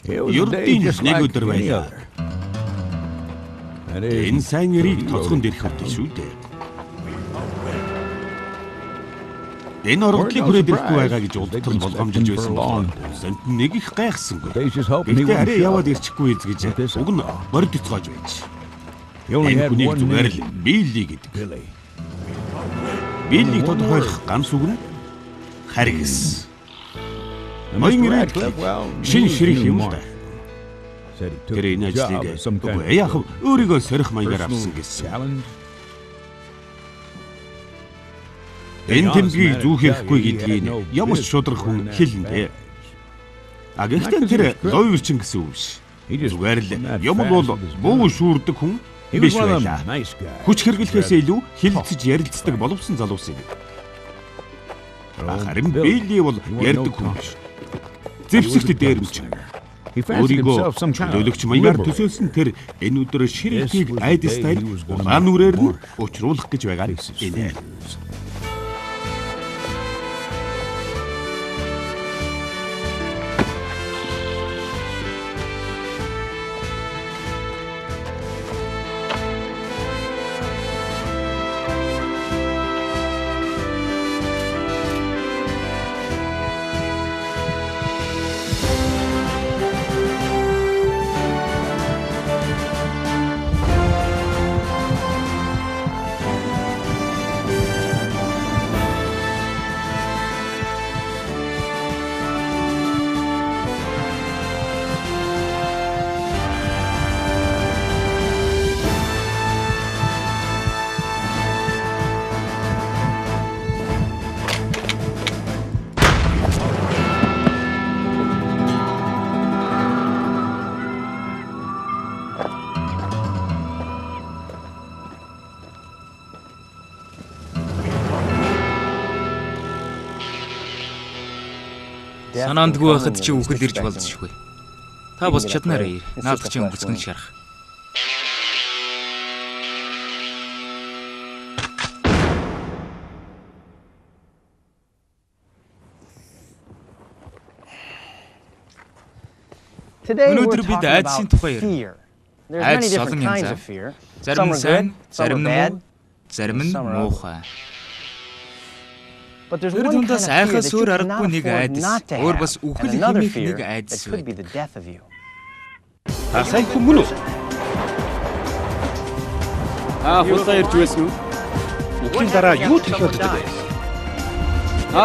Ердийн нэг өдөр байлаа. Энэ сайн нэрийг тоцгонд ирэх хөтөл шүү дээ. Энэ ордлыг хүрээд ирэхгүй байгаа гэж улдтал болгоомжилж байсан бол санд нэг их гайхсангүй. Гэхдээ арай яваад ирчихгүй гэж уг нь бордцоож байж. Энэ хүнийг зүгээр л Билли гэдэг. Биллиг тодорхойлох ганц үг нь харгис. Ноён ирээд шин ширих юм да. Тэр энэ ажлыг яг өөрийгөө сорих маягаар авсан гэсэн. Энэ тэмдгийг зүүхэхгүй гэдгийг ямар ч шудрах хүн хэлнэ. Гэхдээ тэр лоёрчин гэсэн үг биш. Зүгээр л юм бол буу шүүрдэг хүн биш байлаа. Хүч хэрглэхээс илүү хилцэж ярилцдаг боловсон залуус юм. Харин Билли бол ярьдаг хүн биш. Зэвсэгт дээрмч. Өөрийгөө төлөвлөгч маягаар төсөөлсөн тэр энэ өдөр ширхгийг айдастай улаан нүрээр нь учруулах гэж байгаа юм. Санаандгүй байхад чи үхэл ирж болзошгүй. Та бос чаднаарай. Наадах чи өнгөцгөн шарах. Өнөөдөр бид айдсын тухай ярив. Айдс олон янз. Зарим нь сайн, зарим нь муу, зарим нь муухай. Тэр дундаас айхаас өөр аргагүй нэг айдас, өөр бас үхэл хэмээх нэг айдас байдаг. Сайн хүмүүн үү? Хулгай ирж байсан уу? Үхлийн дараа юу төлөхөд байдаг?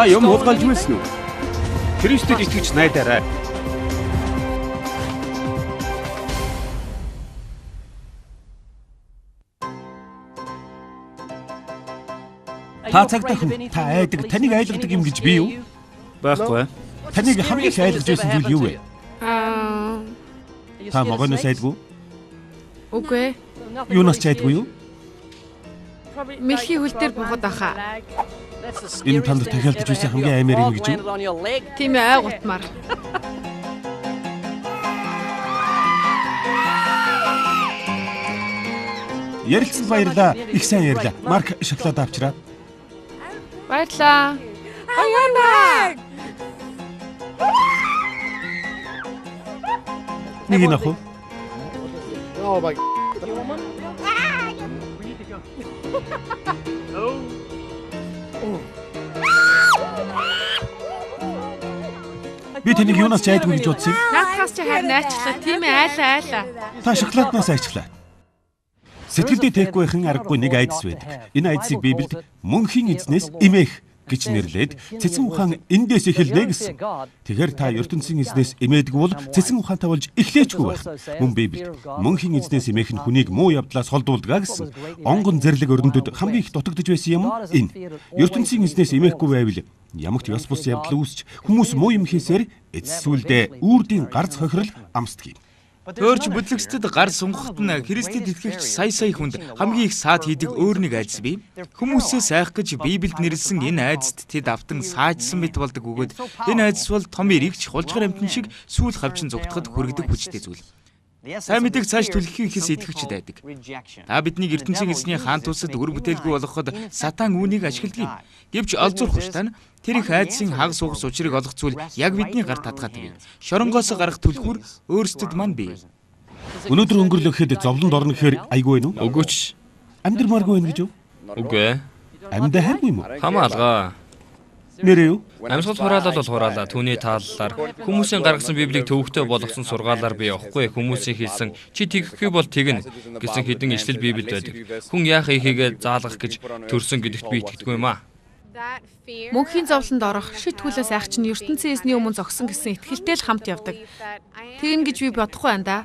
Юм хулгайлж байсан уу? Христэд итгэж найдаарай. Та цагтаа хүн та айдаг таныг айлгадаг юм гэж би юу? Байхгүй. Таныг хамгийн их айлгаж байсан зүйл юу вэ? Та могоноос айдгүй? Үгүй. Юунаас ч айдгүй юу? Мэлхий хөл дээр бухад баха. Энэ танд тахиалдаж байсан хамгийн аймаар юм гэж юу? Тийм ээ, ай гутмаар. Ярилцсан баярлаа. Их сайн ярьлаа. Марк шоколад авчираа. Баярлаа. Аяна. Нэг нь ах уу? Би тэнийг юунаас ч айдгүй гэж бодсон юм. Наадхаас чи харин айчлаа. Тийм ээ, айлаа. Та шоколаднаас айчлаа. Сэтгэлдээ тэхгүй хэн аргагүй нэг айдас байдаг. Энэ айдсыг Библиэд мөнхийн эзнээс эмээх гэж нэрлээд цэцэн ухаан эндээс эхэлнэ гэсэн. Тэгэхээр та ертөнцийн эзнээс эмээдэг бол цэцэн ухаантай болж эхлээчгүй байх. Мөн Библиэд мөнхийн эзнээс эмээх нь хүнийг муу явдлаас холдуулдаг гэсэн. Онгон зэрлэг өрнөдөд хамгийн их дутагдж байсан юм энэ. ертөнцийн эзнээс эмээхгүй байвал ямагт ёс бус явдал үүсч хүмүүс муу юм хийсээр эцсүүлдээ үрдийн гарц хохирол амсдаг юм. Өөрч бүдлэгчдэд гар сунгахт нь Христэд итгэгч сая хүнд хамгийн их саад хийдэг өөр нэг айдас бий. Хүмүүсээс айх гэж Библиэд нэрлсэн энэ айдаст тэд автан саажсан мэт болдог өгөөд энэ айдас бол том эрэгч хулжгар амтэн шиг сүүл хавчин зүгтахад хүргэдэг хүчтэй зүйл. Сайн мэдээг цааш түлхэхийг ихээс идэвхжид байдаг. Та бидний ертөнцийн эзний хаан тусад үр бүтээлгүй болгоход сатан үүнийг ашигладаг юм. Гэвч олзуурах штан тэр их айдсын хагас угас учрыг олох зүйл яг бидний гар татгаад байна. Шоронгоос гарах түлхүүр өөрсдөд маань бий. Өнөөдөр өнгөрлөхэд зовлонд орно гэхээр айгүй байна уу? Үгүй ч. Амьдрмааргүй байна гэж юу? Үгүй. Амьдаа хайргүй юм уу? Хамаалгаа. Нэрээ юу? Амьсгал хураалал бол хураалаа. Түүний тааллаар хүмүүсийн гаргасан Библийг төвөгтэй болгосон сургаалаар би явахгүй. Хүмүүсийн хэлсэн чи тэгэхгүй бол тэгнэ гэсэн хэдэн ишлэл Библиэд байдаг. Хүн яах ихийгээ заалгах гэж төрсөн гэдэгт би итгэдэггүй юм аа. Мөнхийн зовлонд орох шит хүлээс айх чинь ертөнцийн эзний өмнө зогсон гэсэн итгэлтэй л хамт явдаг. Тэгнэ гэж би бодохгүй байна да.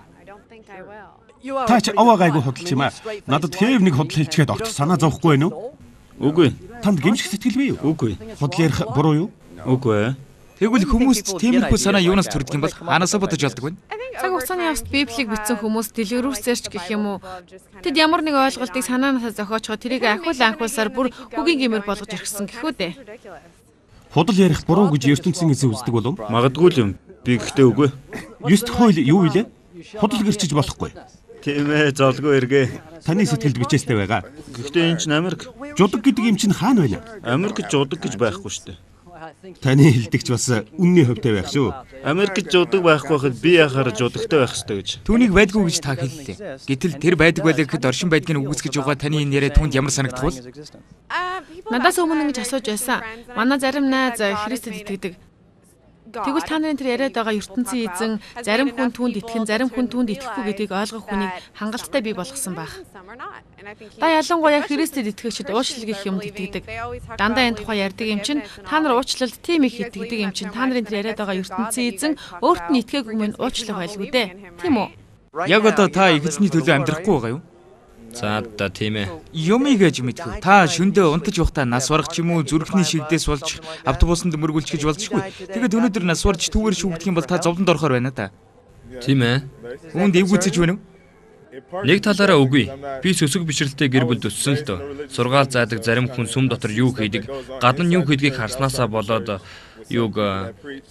Та ч аваа гайгүй худалч юм аа. Надад хээв нэг худал хэлчихэд огт санаа зовхгүй байна уу? Үгүй. Танд гимших сэтгэл бий юу? Үгүй. Худал ярих буруу юу? Үгүй. Тэгвэл хүмүүст тиймэрхүү санаа юунаас төрдөг юм бол хаанаас бодож олдог вэ? Цаг хугацааны явцад Библийг бичсэн хүмүүс дэлгэрүүлсээрч гэх юм уу? Тэд ямар нэг ойлголтыг санаанаас зохиочход тэрийг анхуулсаар бүр үгийн гэмээр болгож ирсэн гэхүү дээ. Худал ярих буруу гэж ертөнцийн эзэн үздэг болов? Магадгүй л юм. Би гэхдээ үгүй. 9 дахь хууль юу вэ? Худал гэрчиж болохгүй. Тийм ээ, золгүй эргээ. Таны сэтгэлд бичээстэй байгаа. Гэхдээ энэ чинь Америк. Жудаг гэдэг юм чинь хаана байна? Америкт жудаг гэж байхгүй шүү дээ. Таны хэлдэгч бас үнний хөвтэй байх шүү. Америкт жудаг байхгүй хад би яхаар жудагтай байх ёстой гэж. Түүнийг байдгүй гэж та хэллээ. Гэтэл тэр байдаг байлаа гэхэд оршин байдгийг үгүйсгэж байгаа таны энэ яриа түнд ямар санагдах вэ? Надаас өмнө ингэж асууж байсан. Манай зарим найз Христэд итгэдэг. Тэгвэл та нарын тэр яриад байгаа ертөнцийн эзэн зарим хүн түүнд итгэн, зарим хүн түүнд итгэхгүй гэдгийг ойлгох хүнийг хангалттай бий болгосон байх. Та ялангуяа Христэд итгэгчид уучлал гэх юмд итгэдэг. Дандаа энэ тухай ярьдаг юм чинь та нар уучлалд тийм их итгэдэг юм чинь та нарын тэр яриад байгаа ертөнцийн эзэн өөрт нь итгээгүй мөн уучлах байлгүй дээ. Тийм үү? Яг одоо та эзний төлөө амьдрахгүй байгаа юу? За да тийм ээ. Юмыг гэж мэдгүй. Та шөндөө унтаж явахдаа нас барах ч юм уу зүрхний шигдээс болж автобусанд мөргүүлж гэж болзошгүй. Тэгэхэд өнөөдөр нас барж түүгээр шүгдэх юм бол та зовлонд орохоор байна та. Тийм ээ. Үүнд эвгүйцэж байна уу? Нэг талаараа үгүй. Би сүсэг бишрэлтэй гэр бүлд өссөн л дөө. Сургаал заадаг зарим хүн сүм дотор юу хийдэг, гадна нь юу хийдгийг харснаасаа болоод юуг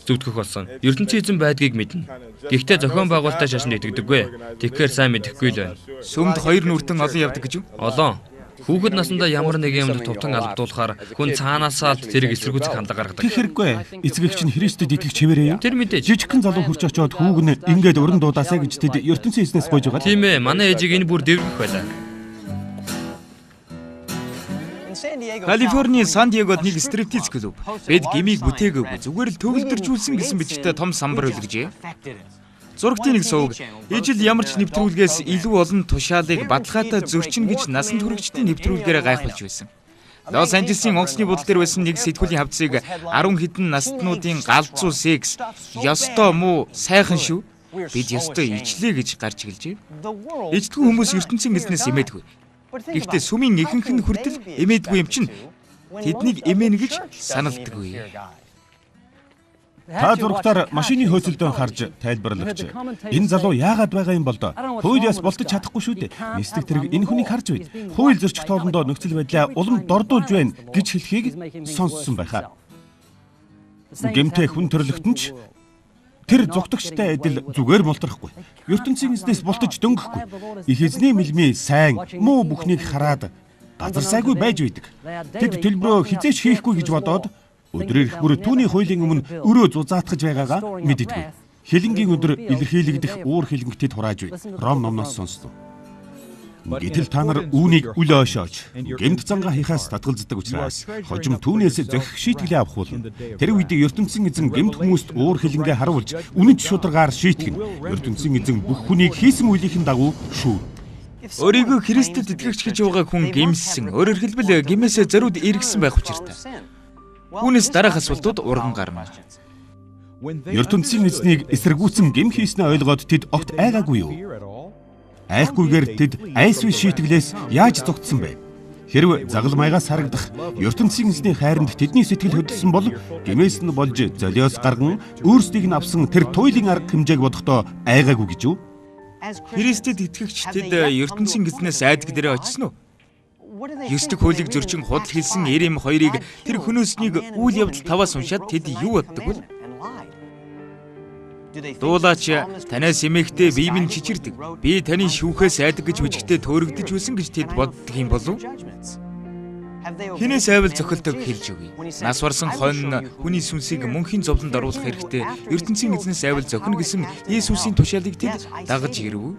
зүтгэх болсон. ертөнцийн эзэн байдгийг мэднэ. Гэхдээ зохион байгуулалтаа шашинд итгэдэггүй. Тэгэхээр сайн мэдэхгүй л байна. Сүмд хоёр нүртэн олон явдаг гэж юу? Олон. Хүүхэд насндаа ямар нэг юмд тувтан алдуулахаар хүн цаанаасаа л тэрийг эсэргүүцэх хандлага гаргадаг. Тэг хэрэггүй. Эцэгч нь Христэд итгэх чивээрээ юу? Тэр мэдээж. Жижигхэн залуу хурч очоод хүүг нь ингээд өрн дуудаасаа гэж тэд ертөнцийн эзнээс гойж байгаа. Тийм ээ. Манай ээжийг энэ бүр дэвгэх байлаа. Калифорний Сан-Диегод нэг стриптиз клуб. Бед гимиг бүтээгээгүй. Зүгээр л төгөлдөржүүлсэн гэсэн бичгтээ том самбар үлгэржээ. Зурагтын нэг сувг ижил ямар ч нэвтрүүлгээс илүү олон тушаалыг бадлахаатай зөрчин гэж насан туршидчдын нэвтрүүлгээрээ гайхуулж байсан. Лос Анжелесийн онгоцны будал дээр байсан нэг сэтгүүлийн хавцыг 10 хэдэн настнуудын галзуу секс ёстой муу сайхан шүү. Бид ёстой ичлээ гэж гарч игэлжээ. Ичдэггүй хүмүүс ертөнцийн эзнээс эмээдгүй. Гэхдээ сүмийн ихэнх нь хүртэл эмээдгүй юм чинь тэднийг эмээнэ гэж саналдаггүй. Та зургатаар машины хөөцөлдөө харж тайлбарлагч. Энэ залуу яагаад байгаа юм бол доо? Хууль яс болтож чадахгүй шүү дээ. Мистик тэрэг энэ хүнийг харж байд. Хууль зөрчих тоолондоо нөхцөл байдлаа улам дордуулж байна гэж хэлхийг сонссон байхаа. Гэмтэй хүн төрлөختөн ч тэр зүгтгчтэй адил зүгээр мултрахгүй. ертөнцийн эзнээс бултаж дөнгөхгүй. Их эзний мэлмий сайн, муу бүхнийг хараад газар сайгүй байж үйдэг. Тэд төлбөрөө хизээч хийхгүй гэж бодоод өдрөөр их бүр түүний хуулийн өмнө өрөө зузаатгаж байгаагаа мэддэггүй. Хилэнгийн өдөр илэрхийлэгдэх уур хилэнхтэд хурааж бай. Ром номноос сонслоо. Гэтэл та нар үүнийг үл ойшооч гэмт занга хийхаас татгалздаг учраас хожим түүнээс зохих шийтгэлээ авах болно. Тэр үед ертөнцийн эзэн гэмт хүмүүст уур хилэнгээ харуулж үнэт шударгаар шийтгэн. ертөнцийн эзэн бүх хүнийг хийсэн үеийнхэн дагуу шүү. Өөрийгөө Христэд итгэгч гэж байгаа хүн гэмссэн. Өөрөөр хэлбэл гэмээсээ зориуд эргэсэн байх учиртай. Үүнээс дараах асуултууд урган гарна. ертөнцийн эзнийг эсэргүүцэн гэм хийснээ ойлгоод тэд огт айгаагүй юу? Айхгүйгээр тэд айсвэ шийтгэлээс яаж зогтсон бэ? Хэрв загал маягаас харагдах ертөнцийн эзний хайранд тэдний сэтгэл хөдлсөн бол гэмээс нь болж золиос гарган өөрсдийг нь авсан тэр туйлын арга хэмжээг бодохдоо айгаагүй гэж юу? Христэд итгэгч тэд ертөнцийн эзнээс айдаг дээрээ очсон уу? 9 дэх хуулийг зөрчин худал хэлсэн Эрем 2-ыг тэр хөнөөснийг үйл явдал 5-аас уншаад тэд юу боддог вэ? Дуулаач танаас эмээгтэй бие минь чичирдэг. Би таны шүүхээс айдаг гэж бичгтээ төөрөгдөж үлсэн гэж тэд боддог юм болов? Хинээс айвал зохилтойг хэлж өгье. Нас барсан хонь хүний сүнсийг мөнхийн зовлонд оруулах хэрэгтэй. ертөнцийн эзнээс айвал зохино гэсэн Иесусийн тушаалыг тэд дагаж ирэв.